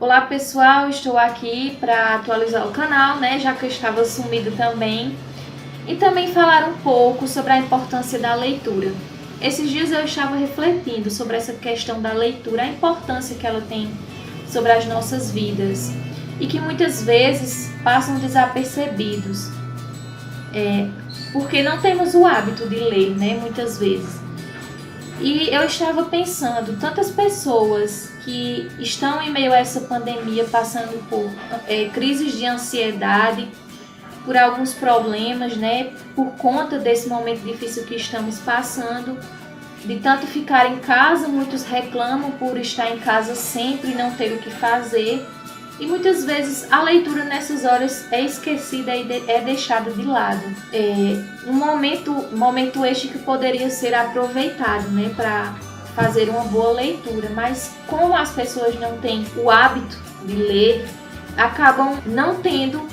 Olá pessoal, estou aqui para atualizar o canal, né, já que eu estava sumido também, e também falar um pouco sobre a importância da leitura. Esses dias eu estava refletindo sobre essa questão da leitura, a importância que ela tem sobre as nossas vidas e que muitas vezes passam desapercebidos, porque não temos o hábito de ler, né, muitas vezes. E eu estava pensando, tantas pessoas que estão em meio a essa pandemia passando por crises de ansiedade, por alguns problemas, né, por conta desse momento difícil que estamos passando, de tanto ficar em casa, muitos reclamam por estar em casa sempre e não ter o que fazer. E muitas vezes a leitura nessas horas é esquecida e é deixada de lado. Um momento este que poderia ser aproveitado, né, para fazer uma boa leitura. Mas como as pessoas não têm o hábito de ler, acabam não tendo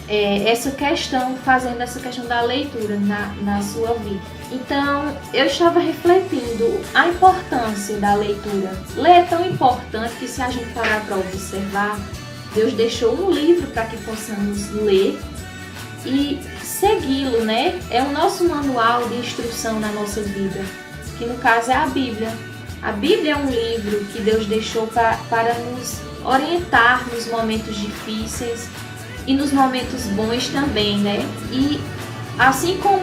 fazendo essa questão da leitura na sua vida. Então, eu estava refletindo a importância da leitura. Ler é tão importante que, se a gente parar para observar, Deus deixou um livro para que possamos ler e segui-lo, né? É o nosso manual de instrução na nossa vida, que no caso é a Bíblia. A Bíblia é um livro que Deus deixou para nos orientar nos momentos difíceis e nos momentos bons também, né? E assim como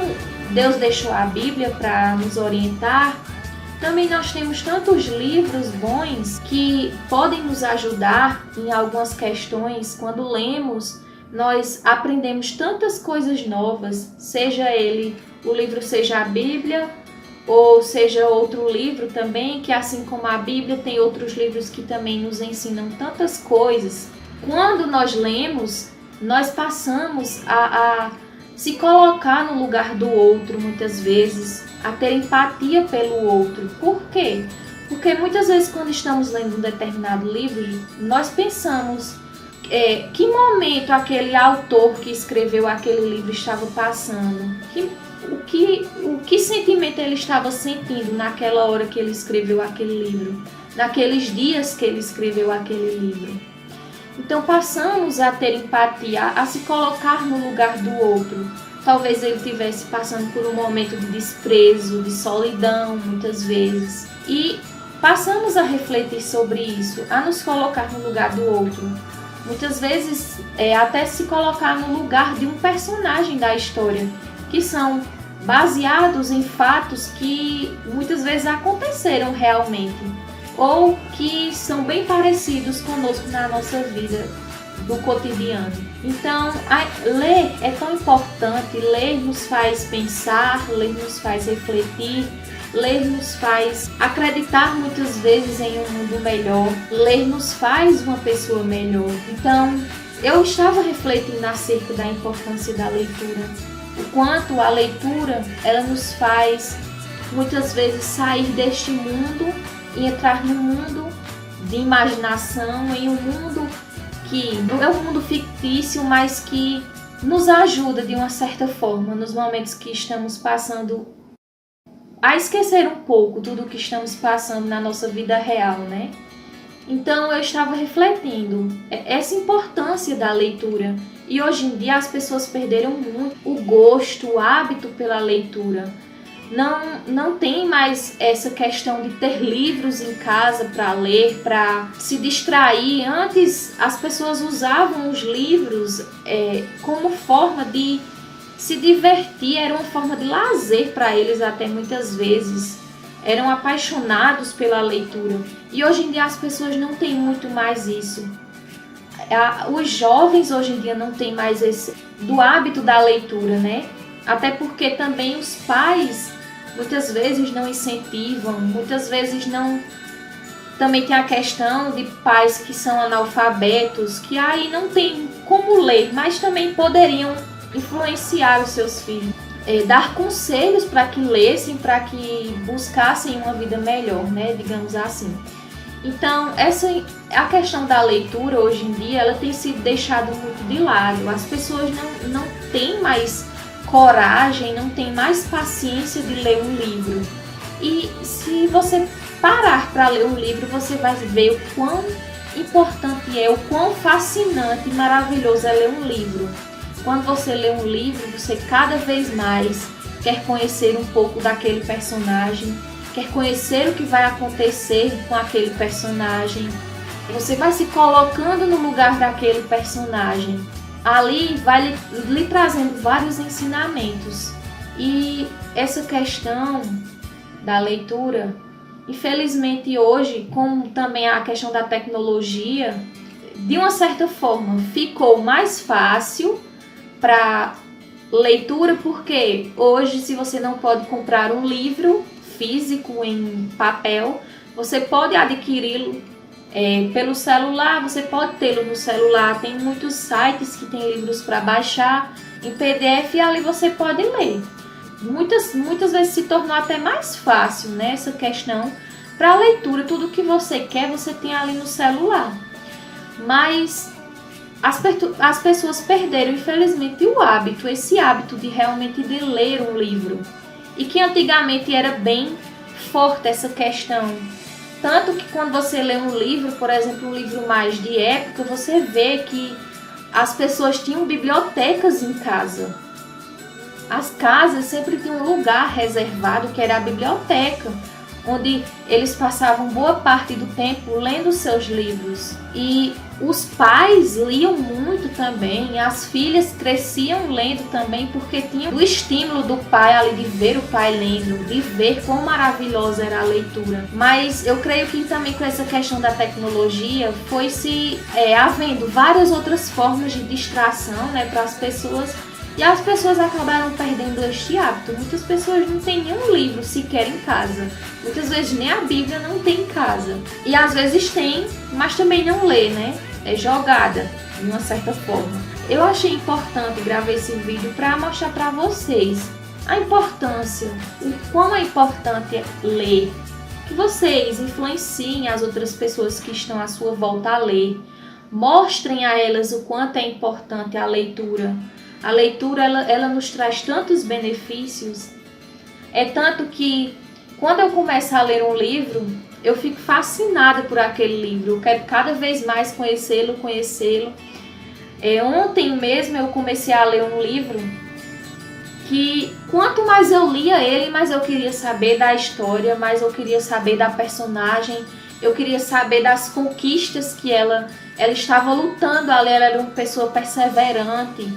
Deus deixou a Bíblia para nos orientar, também nós temos tantos livros bons que podem nos ajudar em algumas questões. Quando lemos, nós aprendemos tantas coisas novas, seja o livro seja a Bíblia ou seja outro livro também, que assim como a Bíblia tem outros livros que também nos ensinam tantas coisas. Quando nós lemos, nós passamos a se colocar no lugar do outro muitas vezes, a ter empatia pelo outro. Por quê? Porque muitas vezes quando estamos lendo um determinado livro, nós pensamos que momento aquele autor que escreveu aquele livro estava passando, o que sentimento ele estava sentindo naquela hora que ele escreveu aquele livro, naqueles dias que ele escreveu aquele livro. Então passamos a ter empatia, a se colocar no lugar do outro. Talvez ele estivesse passando por um momento de desprezo, de solidão, muitas vezes. E passamos a refletir sobre isso, a nos colocar no lugar do outro. Muitas vezes até se colocar no lugar de um personagem da história, que são baseados em fatos que muitas vezes aconteceram realmente, ou que são bem parecidos conosco na nossa vida do cotidiano. Então, ler é tão importante. Ler nos faz pensar, ler nos faz refletir, ler nos faz acreditar muitas vezes em um mundo melhor, ler nos faz uma pessoa melhor. Então, eu estava refletindo acerca da importância da leitura, o quanto a leitura ela nos faz muitas vezes sair deste mundo e entrar num mundo de imaginação, em um mundo que não é um mundo fictício, mas que nos ajuda de uma certa forma nos momentos que estamos passando a esquecer um pouco tudo o que estamos passando na nossa vida real, né? Então eu estava refletindo essa importância da leitura, e hoje em dia as pessoas perderam muito o gosto, o hábito pela leitura. Não tem mais essa questão de ter livros em casa para ler, para se distrair. Antes as pessoas usavam os livros como forma de se divertir, era uma forma de lazer para eles até muitas vezes. Eram apaixonados pela leitura. E hoje em dia as pessoas não têm muito mais isso. Os jovens hoje em dia não têm mais do hábito da leitura, né? Até porque também os pais muitas vezes não incentivam, muitas vezes não. Também tem a questão de pais que são analfabetos, que aí não tem como ler, mas também poderiam influenciar os seus filhos, dar conselhos para que lessem, para que buscassem uma vida melhor, né, digamos assim. Então, a questão da leitura hoje em dia, ela tem sido deixada muito de lado. As pessoas não têm mais coragem, não têm mais paciência de ler um livro. E se você parar para ler um livro, você vai ver o quão importante é, o quão fascinante e maravilhoso é ler um livro. Quando você lê um livro, você cada vez mais quer conhecer um pouco daquele personagem, quer conhecer o que vai acontecer com aquele personagem. Você vai se colocando no lugar daquele personagem. Ali vai lhe trazendo vários ensinamentos. E essa questão da leitura, infelizmente hoje, como também a questão da tecnologia, de uma certa forma ficou mais fácil para leitura, porque hoje, se você não pode comprar um livro físico em papel, você pode adquiri-lo pelo celular, você pode tê-lo no celular. Tem muitos sites que tem livros para baixar em PDF e ali você pode ler. Muitas vezes se tornou até mais fácil, né, essa questão para a leitura. Tudo que você quer, você tem ali no celular. Mas as pessoas perderam, infelizmente, esse hábito de realmente de ler um livro. E que antigamente era bem forte essa questão. Tanto que quando você lê um livro, por exemplo, um livro mais de época, você vê que as pessoas tinham bibliotecas em casa. As casas sempre tinham um lugar reservado, que era a biblioteca, onde eles passavam boa parte do tempo lendo seus livros. E os pais liam muito também, as filhas cresciam lendo também, porque tinham o estímulo do pai ali de ver o pai lendo, de ver quão maravilhosa era a leitura. Mas eu creio que também com essa questão da tecnologia foi se havendo várias outras formas de distração, né, para as pessoas. E as pessoas acabaram perdendo este hábito. Muitas pessoas não têm nenhum livro sequer em casa. Muitas vezes nem a Bíblia não tem em casa. E às vezes tem, mas também não lê, né? É jogada, de uma certa forma. Eu achei importante gravar esse vídeo para mostrar para vocês a importância, o quão é importante ler. Que vocês influenciem as outras pessoas que estão à sua volta a ler. Mostrem a elas o quanto é importante a leitura. A leitura, ela nos traz tantos benefícios. É tanto que, quando eu começo a ler um livro, eu fico fascinada por aquele livro. Eu quero cada vez mais conhecê-lo. Ontem mesmo eu comecei a ler um livro que, quanto mais eu lia ele, mais eu queria saber da história, mais eu queria saber da personagem, eu queria saber das conquistas que ela estava lutando ali. Ela era uma pessoa perseverante.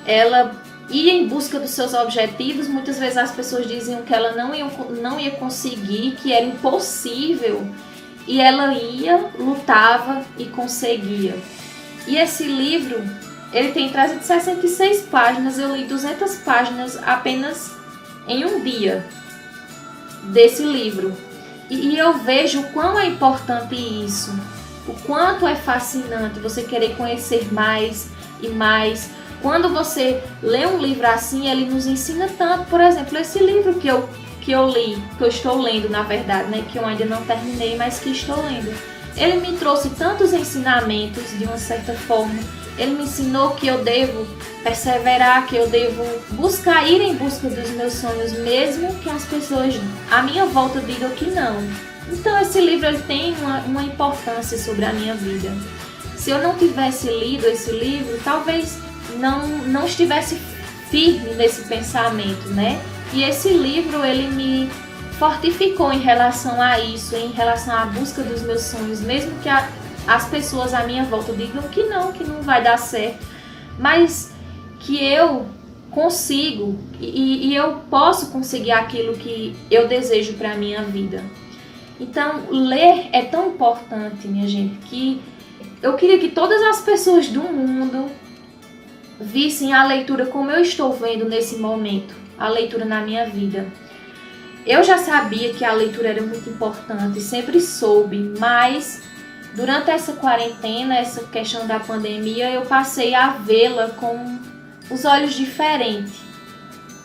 Ela ia em busca dos seus objetivos. Muitas vezes as pessoas diziam que ela não ia conseguir, que era impossível. E ela ia, lutava e conseguia. E esse livro, ele tem 366 páginas. Eu li 200 páginas apenas em um dia desse livro. E eu vejo o quão é importante isso. O quanto é fascinante você querer conhecer mais e mais. Quando você lê um livro assim, ele nos ensina tanto. Por exemplo, esse livro que eu li, que eu estou lendo, na verdade, né, que eu ainda não terminei, mas que estou lendo. Ele me trouxe tantos ensinamentos, de uma certa forma. Ele me ensinou que eu devo perseverar, que eu devo ir em busca dos meus sonhos, mesmo que as pessoas à minha volta digam que não. Então esse livro ele tem uma importância sobre a minha vida. Se eu não tivesse lido esse livro, talvez não estivesse firme nesse pensamento, né? E esse livro, ele me fortificou em relação a isso, em relação à busca dos meus sonhos, mesmo que as pessoas à minha volta digam que não vai dar certo, mas que eu consigo e eu posso conseguir aquilo que eu desejo para a minha vida. Então, ler é tão importante, minha gente, que eu queria que todas as pessoas do mundo vissem a leitura como eu estou vendo nesse momento, a leitura na minha vida. Eu já sabia que a leitura era muito importante, sempre soube, mas durante essa quarentena, essa questão da pandemia, eu passei a vê-la com os olhos diferentes,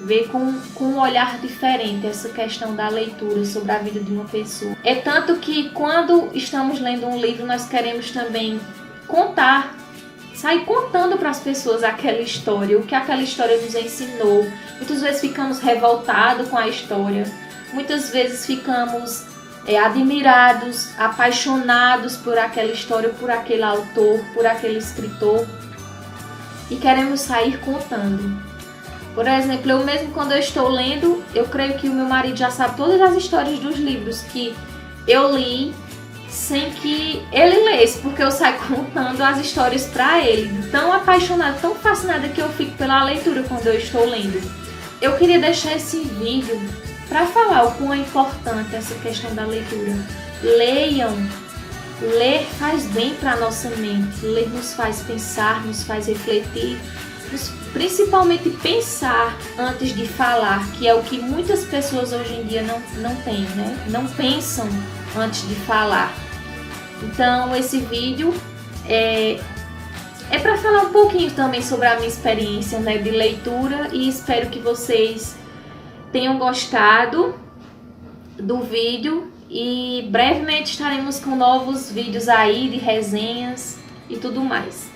ver com um olhar diferente essa questão da leitura sobre a vida de uma pessoa. É tanto que quando estamos lendo um livro, nós queremos também sair contando para as pessoas aquela história, o que aquela história nos ensinou. Muitas vezes ficamos revoltados com a história, muitas vezes ficamos admirados, apaixonados por aquela história, por aquele autor, por aquele escritor, e queremos sair contando. Por exemplo, eu mesmo quando eu estou lendo, eu creio que o meu marido já sabe todas as histórias dos livros que eu li sem que ele lesse, porque eu saio contando as histórias para ele. Tão apaixonada, tão fascinada que eu fico pela leitura quando eu estou lendo. Eu queria deixar esse vídeo para falar o quão é importante essa questão da leitura. Leiam. Ler faz bem para a nossa mente. Ler nos faz pensar, nos faz refletir, principalmente pensar antes de falar, que é o que muitas pessoas hoje em dia não têm, né? Não pensam antes de falar. Então esse vídeo é para falar um pouquinho também sobre a minha experiência, né, de leitura, e espero que vocês tenham gostado do vídeo, e brevemente estaremos com novos vídeos aí de resenhas e tudo mais.